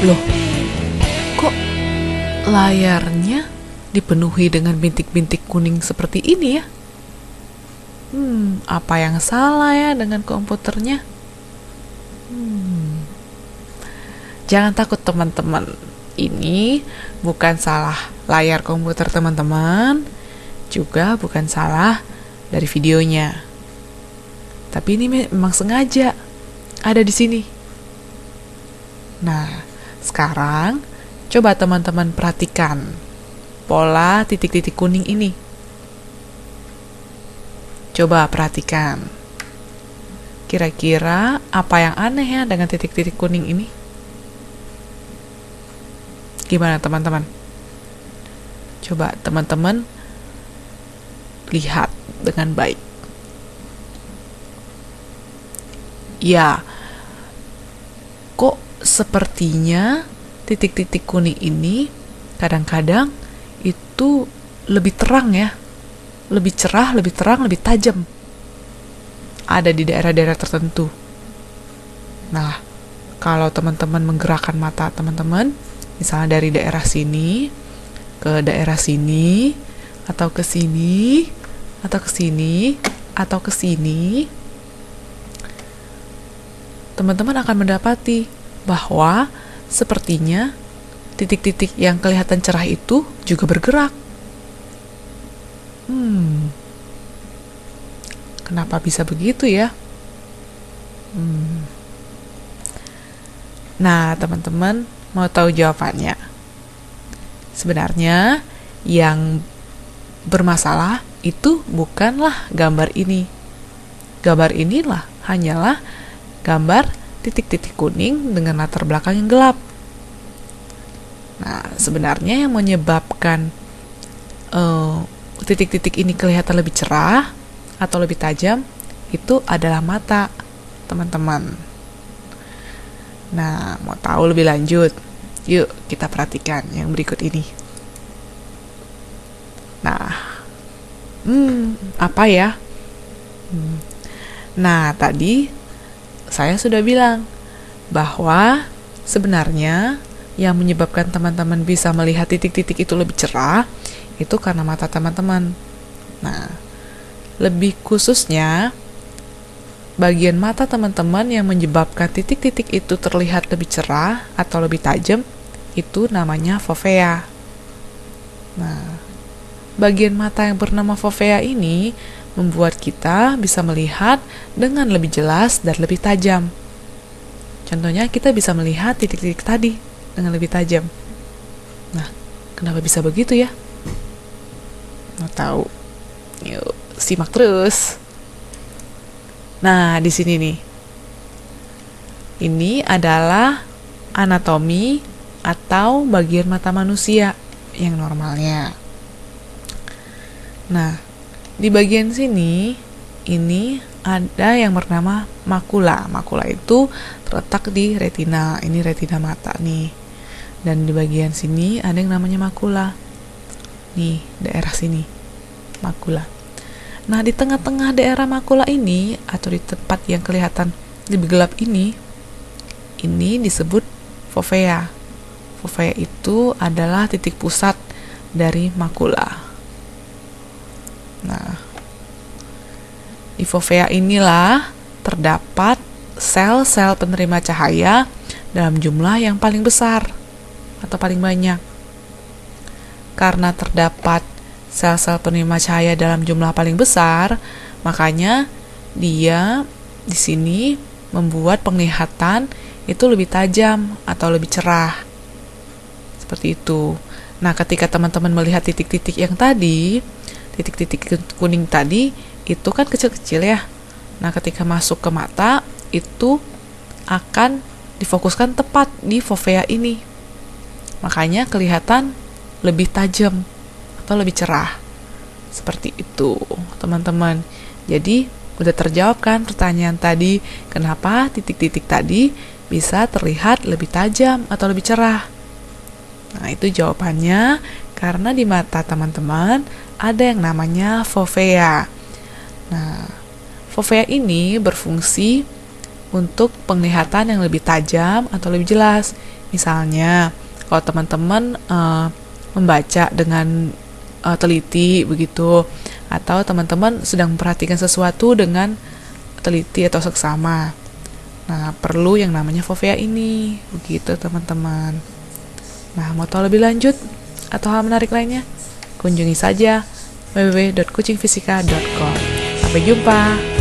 Loh, kok layarnya dipenuhi dengan bintik-bintik kuning seperti ini ya? Apa yang salah ya dengan komputernya? Jangan takut teman-teman, ini bukan salah layar komputer teman-teman, juga bukan salah dari videonya. Tapi ini memang sengaja ada di sini. Nah, sekarang coba teman-teman perhatikan pola titik-titik kuning ini. Coba perhatikan. Kira-kira apa yang aneh ya dengan titik-titik kuning ini? Gimana teman-teman? Coba teman-teman lihat dengan baik. Ya, kok sepertinya titik-titik kuning ini kadang-kadang itu lebih terang ya, lebih cerah, lebih terang, lebih tajam. Ada di daerah-daerah tertentu. Nah, kalau teman-teman menggerakkan mata teman-teman, misalnya dari daerah sini ke daerah sini, atau ke sini, atau ke sini, atau ke sini, teman-teman akan mendapati bahwa sepertinya titik-titik yang kelihatan cerah itu juga bergerak. Kenapa bisa begitu ya? Nah, teman-teman mau tahu jawabannya? Sebenarnya yang bermasalah itu bukanlah gambar ini. Gambar inilah hanyalah gambar titik-titik kuning dengan latar belakang yang gelap. Nah, sebenarnya yang menyebabkan titik-titik ini kelihatan lebih cerah atau lebih tajam itu adalah mata, teman-teman. Nah, mau tahu lebih lanjut? Yuk, kita perhatikan yang berikut ini. Nah, apa ya? Nah, tadi saya sudah bilang bahwa sebenarnya yang menyebabkan teman-teman bisa melihat titik-titik itu lebih cerah itu karena mata teman-teman. Nah, lebih khususnya bagian mata teman-teman yang menyebabkan titik-titik itu terlihat lebih cerah atau lebih tajam itu namanya fovea. Nah, bagian mata yang bernama fovea ini membuat kita bisa melihat dengan lebih jelas dan lebih tajam. Contohnya kita bisa melihat titik-titik tadi dengan lebih tajam. Nah, kenapa bisa begitu ya? Mau tahu? Yuk, simak terus. Nah, di sini nih. Ini adalah anatomi atau bagian mata manusia yang normalnya. Nah, di bagian sini ini ada yang bernama makula. Makula itu terletak di retina. Ini retina mata nih. Dan di bagian sini ada yang namanya makula. Nih, daerah sini. Makula. Nah, di tengah-tengah daerah makula ini atau di tempat yang kelihatan lebih gelap ini disebut fovea. Fovea itu adalah titik pusat dari makula. Nah, di fovea inilah terdapat sel-sel penerima cahaya dalam jumlah yang paling besar atau paling banyak. Karena terdapat sel-sel penerima cahaya dalam jumlah paling besar, makanya dia di sini membuat penglihatan itu lebih tajam atau lebih cerah. Seperti itu. Nah, ketika teman-teman melihat titik-titik yang tadi, titik-titik kuning tadi itu kan kecil-kecil ya. Nah, ketika masuk ke mata itu akan difokuskan tepat di fovea ini. Makanya kelihatan lebih tajam atau lebih cerah. Seperti itu, teman-teman. Jadi, udah terjawab kan pertanyaan tadi, kenapa titik-titik tadi bisa terlihat lebih tajam atau lebih cerah? Nah, itu jawabannya karena di mata teman-teman ada yang namanya fovea. Nah, fovea ini berfungsi untuk penglihatan yang lebih tajam atau lebih jelas. Misalnya, kalau teman-teman membaca dengan teliti begitu, atau teman-teman sedang memperhatikan sesuatu dengan teliti atau seksama. Nah, perlu yang namanya fovea ini, begitu teman-teman. Nah, mau tahu lebih lanjut atau hal menarik lainnya? Kunjungi saja www.kucingfisika.com. Sampai jumpa.